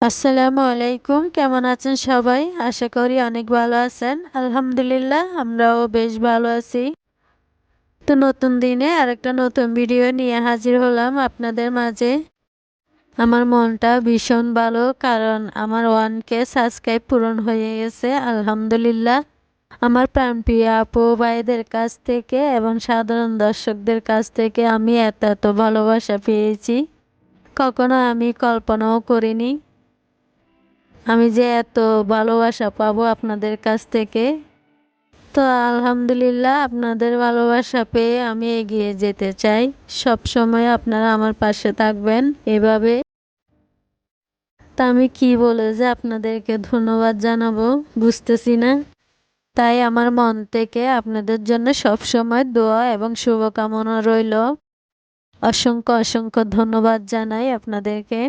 আসসালামু আলাইকুম, কেমন আছেন সবাই? আশা করি অনেক ভালো আছেন। আলহামদুলিল্লাহ, আমরাও বেশ ভালো আছি। তো নতুন দিনে আরেকটা নতুন ভিডিও নিয়ে হাজির হলাম আপনাদের মাঝে। আমার মনটা ভীষণ ভালো, কারণ আমার 1K সাবস্ক্রাইব পূরণ হয়ে গেছে আলহামদুলিল্লাহ। আমার প্রাণপ্রিয় আপু ভাইদের কাছ থেকে এবং সাধারণ দর্শকদের কাছ থেকে আমি এত এত ভালোবাসা পেয়েছি, কখনো আমি কল্পনাও করিনি আমি যে এত ভালোবাসা পাবো আপনাদের কাছ থেকে। তো আলহামদুলিল্লাহ, আপনাদের ভালোবাসা পেয়ে আমি এগিয়ে যেতে চাই। সব সময় আপনারা আমার পাশে থাকবেন এভাবে। তা আমি কি বলে যে আপনাদেরকে ধন্যবাদ জানাবো বুঝতেছি না। তাই আমার মন থেকে আপনাদের জন্য সব সময় দোয়া এবং শুভকামনা রইল। অসংখ্য অসংখ্য ধন্যবাদ জানাই আপনাদেরকে।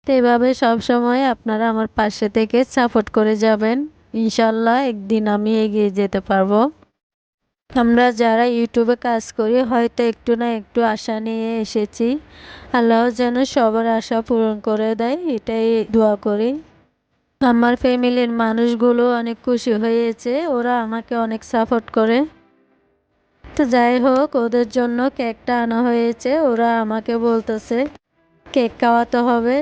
তো এভাবে সবসময় আপনারা আমার পাশে থেকে সাপোর্ট করে যাবেন। ইনশাল্লাহ একদিন আমি এগিয়ে যেতে পারবো। আমরা যারা ইউটিউবে কাজ করি হয়তো একটু না একটু আশা নিয়ে এসেছি। আল্লাহ যেন সবার আশা পূরণ করে দেয়, এটাই দোয়া করি। আমার ফ্যামিলির মানুষগুলো অনেক খুশি হয়েছে, ওরা আমাকে অনেক সাপোর্ট করে। তো যাই হোক, ওদের জন্য কেকটা আনা হয়েছে। ওরা আমাকে বলতেছে কেক খাওয়াতে হবে।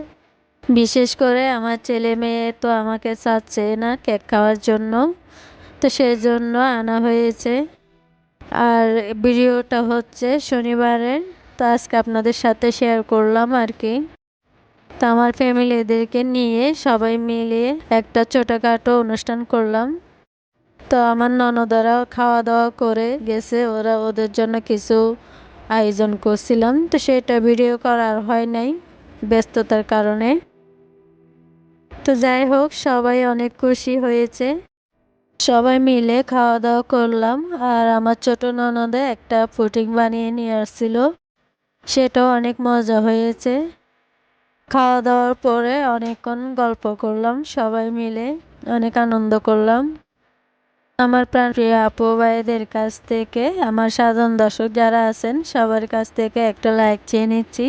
বিশেষ করে আমার ছেলে মেয়ে তো আমাকে চাচ্ছে না কেক খাওয়ার জন্য, তো সেই জন্য আনা হয়েছে। আর ভিডিওটা হচ্ছে শনিবারের, তো আজকে আপনাদের সাথে শেয়ার করলাম আর কি। তো আমার ফ্যামিলিদেরকে নিয়ে সবাই মিলিয়ে একটা ছোটোখাটো অনুষ্ঠান করলাম। তো আমার ননদরাও খাওয়া দাওয়া করে গেছে, ওরা ওদের জন্য কিছু আয়োজন করছিলাম, তো সেটা ভিডিও করার হয় নাই ব্যস্ততার কারণে। তো যাই হোক, সবাই অনেক খুশি হয়েছে। সবাই মিলে খাওয়া দাওয়া করলাম। আর আমার ছোট ননদে একটা পুডিং বানিয়ে নিয়ে আসছিল, সেটাও অনেক মজা হয়েছে। খাওয়া দাওয়ার পরে অনেকক্ষণ গল্প করলাম সবাই মিলে, অনেক আনন্দ করলাম। আমার প্রাণপ্রিয় আপু ভাইদের কাছ থেকে, আমার সাধারণ দর্শক যারা আছেন সবার কাছ থেকে একটা লাইক চেয়ে নিচ্ছি।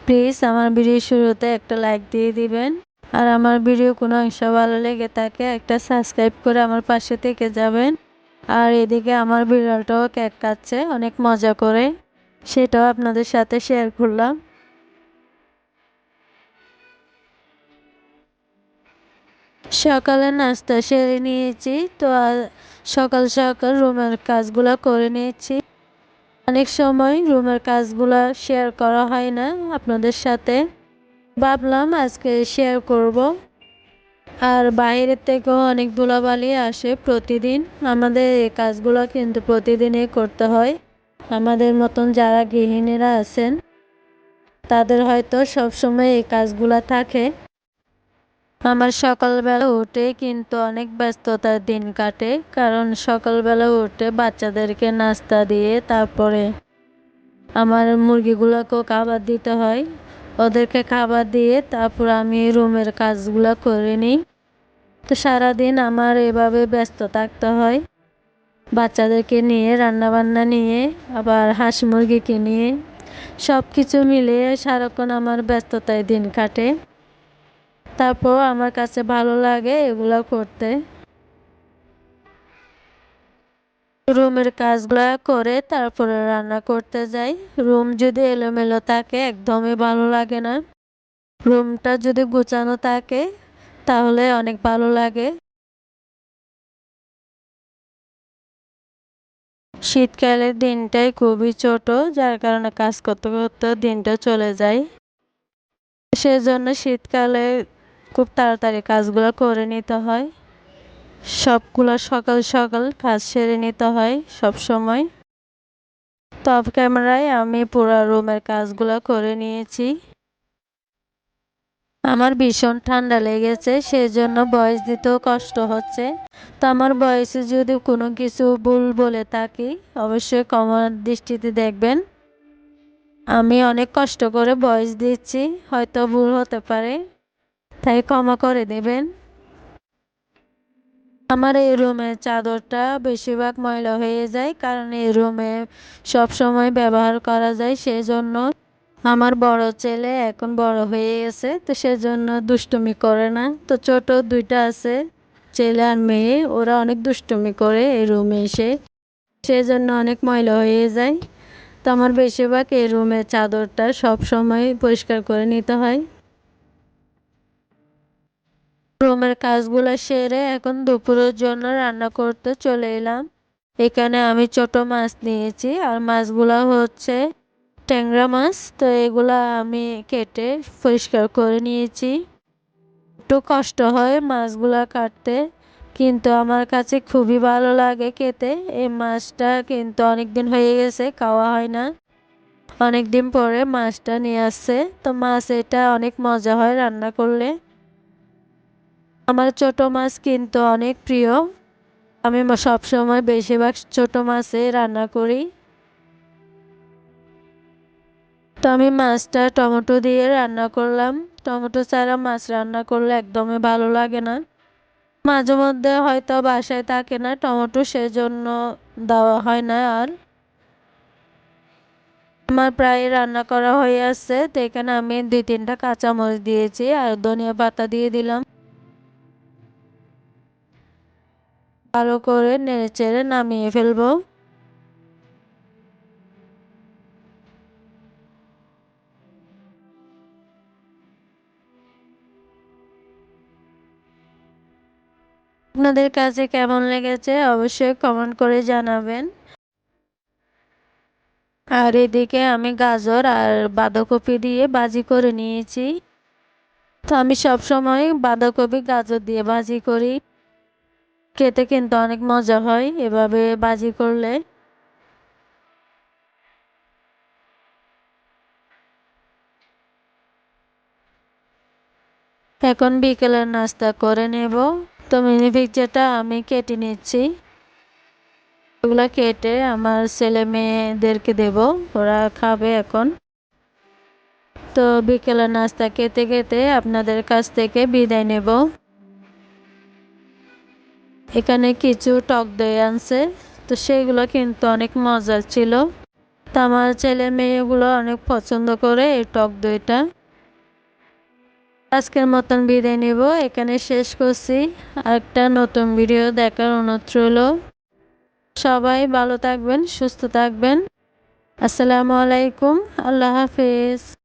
প্লিজ আমার ভিডিও শুরুতে একটা লাইক দিয়ে দিবেন। আর আমার ভিডিও কোনো অংশ ভালো লেগে থাকে একটা সাবস্ক্রাইব করে আমার পাশে থেকে যাবেন। আর এদিকে আমার বিড়ালটাও কেক খাচ্ছে অনেক মজা করে, সেটাও আপনাদের সাথে শেয়ার করলাম। সকালে নাস্তা সেরে নিয়েছি, তো সকাল সকাল রুমের কাজগুলো করে নিয়েছি। অনেক সময় রুমের কাজগুলো শেয়ার করা হয় না আপনাদের সাথে, ভাবলাম আজকে শেয়ার করব। আর বাইরের থেকেও অনেক ধুলাবালি আসে প্রতিদিন, আমাদের এই কাজগুলো কিন্তু প্রতিদিনই করতে হয়। আমাদের মতন যারা গৃহিণীরা আছেন তাদের হয়তো সবসময় এই কাজগুলো থাকে। আমার সকালবেলা উঠে কিন্তু অনেক ব্যস্ততার দিন কাটে, কারণ সকালবেলা উঠে বাচ্চাদেরকে নাস্তা দিয়ে তারপরে আমার মুরগিগুলোকেও খাবার দিতে হয়। ওদেরকে খাবার দিয়ে তারপর আমি রুমের কাজগুলো করে নিই। তো সারাদিন আমার এভাবে ব্যস্ত থাকতে হয়, বাচ্চাদেরকে নিয়ে, রান্নাবান্না নিয়ে, আবার হাঁস মুরগিকে নিয়ে, সব কিছু মিলিয়ে সারাক্ষণ আমার ব্যস্ততায় দিন কাটে। তারপর আমার কাছে ভালো লাগে এগুলো করতে। রুমের কাজগুলো করে তারপরে রান্না করতে যাই। রুম যদি এলোমেলো থাকে একদমই ভালো লাগে না, রুমটা যদি গোছানো থাকে তাহলে অনেক ভালো লাগে। শীতকালের দিনটাই খুবই ছোট, যার কারণে কাজ করতে করতে দিনটা চলে যায়। সেজন্য শীতকালে খুব তাড়াতাড়ি কাজগুলো করে নিতে হয়, সবগুলো সকাল সকাল কাজ সেরে নিতে হয় সব সময়। তো অফ ক্যামেরায় আমি পুরো রুমের কাজগুলো করে নিয়েছি। আমার ভীষণ ঠান্ডা লেগেছে, সেজন্য ভয়েস দিতেও কষ্ট হচ্ছে। তো আমার ভয়েসে যদি কোনো কিছু ভুল বলে থাকি অবশ্যই ক্ষমার দৃষ্টিতে দেখবেন। আমি অনেক কষ্ট করে ভয়েস দিচ্ছি, হয়তো ভুল হতে পারে, তাই ক্ষমা করে দেবেন। আমার এই রুমের চাদরটা বেশিরভাগ ময়লা হয়ে যায়, কারণ এই রুমে সব সময় ব্যবহার করা যায়, সেজন্য আমার বড় ছেলে এখন বড় হয়ে গেছে, তো সেজন্য দুষ্টুমি করে না। তো ছোট দুইটা আছে, ছেলে আর মেয়ে, ওরা অনেক দুষ্টুমি করে এই রুমে এসে, সেজন্য অনেক ময়লা হয়ে যায়। তো আমার বেশিরভাগ এই রুমের চাদরটা সব সময় পরিষ্কার করে নিতে হয়। রুমের কাজগুলো সেরে এখন দুপুরের জন্য রান্না করতে চলে এলাম। এখানে আমি ছোট মাছ নিয়েছি, আর মাছগুলা হচ্ছে ট্যাংরা মাছ। তো এগুলা আমি কেটে পরিষ্কার করে নিয়েছি। একটু কষ্ট হয় মাছগুলা কাটতে, কিন্তু আমার কাছে খুবই ভালো লাগে খেতে। এই মাছটা কিন্তু অনেকদিন হয়ে গেছে খাওয়া হয় না, অনেকদিন পরে মাছটা নিয়ে আসছে। তো মাছ এটা অনেক মজা হয় রান্না করলে। আমার ছোট মাছ কিন্তু অনেক প্রিয়, আমি সবসময় বেশিরভাগ ছোট মাছে রান্না করি। তো আমি মাছটা টমেটো দিয়ে রান্না করলাম। টমেটো ছাড়া মাছ রান্না করলে একদমই ভালো লাগে না। মাঝে মধ্যে হয়তো বাসায় থাকে না টমেটো, সেজন্য দেওয়া হয় না। আর আমার প্রায় রান্না করা হয়ে আসছে। তো এখানে আমি 2-3টা কাঁচামরিচ দিয়েছি আর ধনিয়া পাতা দিয়ে দিলাম। ভালো করে নেড়েচেড়ে নামিয়ে ফেলবো। আপনাদের কাছে কেমন লেগেছে অবশ্যই কমেন্ট করে জানাবেন। আর এদিকে আমি গাজর আর বাঁধাকপি দিয়ে ভাজি করে নিয়েছি। তো আমি সব সময় বাঁধাকপি গাজর দিয়ে ভাজি করি, খেতে কিন্তু অনেক মজা হয় এভাবে ভাজি করলে। এখন বিকেলের নাস্তা করে নেব। তো মিনি পিৎজাটা আমি কেটে নিচ্ছি, ওগুলা কেটে আমার ছেলে মেয়েদেরকে দেব, ওরা খাবে এখন। তো বিকেলের নাস্তা খেতে খেতে আপনাদের কাছ থেকে বিদায় নেব। এখানে কিছু টক দই আনছে, তো সেগুলো কিন্তু অনেক মজার ছিল। তো আমার ছেলে মেয়েগুলো অনেক পছন্দ করে এই টক দইটা। আজকের মতন বিদায় নেব, এখানে শেষ করছি। আরেকটা নতুন ভিডিও দেখার অনুরোধ রইল। সবাই ভালো থাকবেন, সুস্থ থাকবেন। আসসালামু আলাইকুম, আল্লাহ হাফেজ।